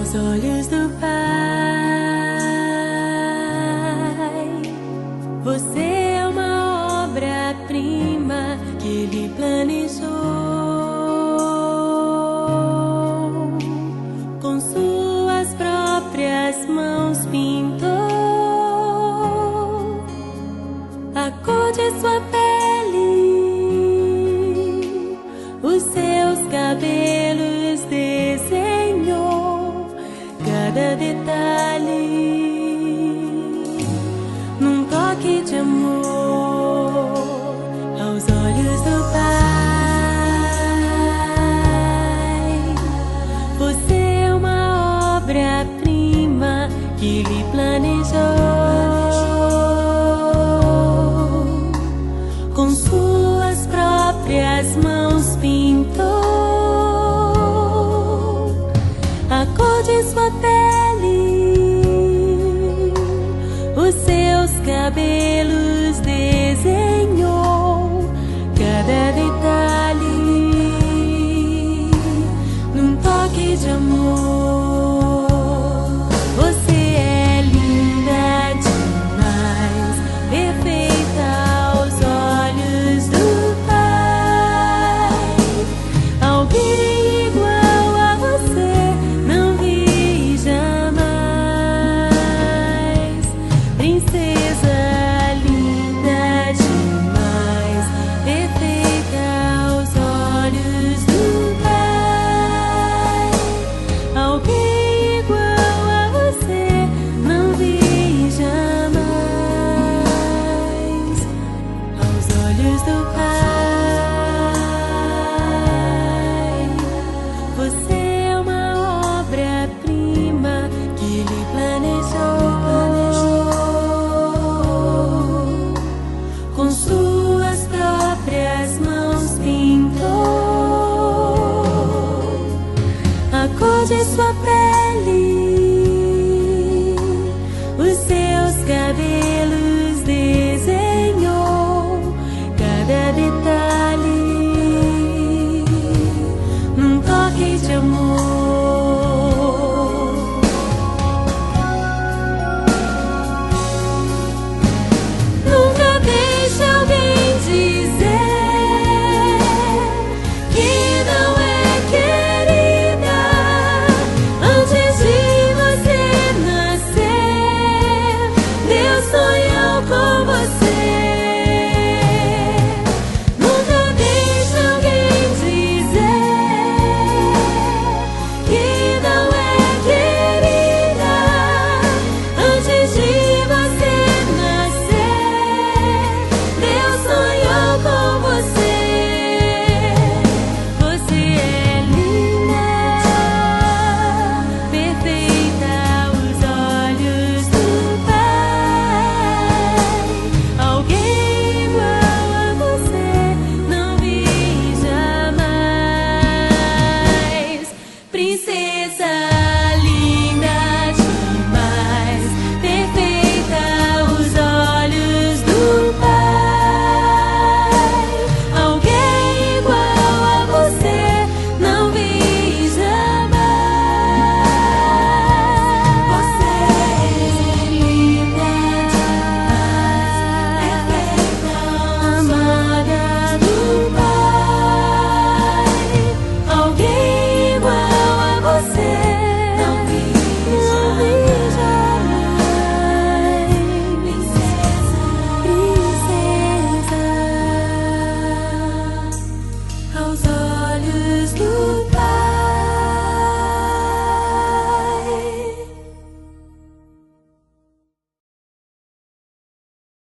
aos olhos do Pai. Você é uma obra-prima que Ele planejou, com suas próprias mãos pintou a cor de sua pele, os seus cabelos desenhou, cada detalhe num toque de amor aos olhos do Pai. Você é uma obra-prima que Ele planejou, com suas próprias mãos pintou a cor de sua pele, os seus cabelos desenhou, cada detalhe num toque de amor. Você é linda demais, perfeita aos olhos do Pai. Alguém igual a você não vi jamais. Princesa linda demais, perfeita aos olhos do Pai. Alguém igual a você não vi jamais. Aos olhos do Pai, você é uma obra-prima que Ele planejou, com suas próprias mãos pintou a cor de sua pele,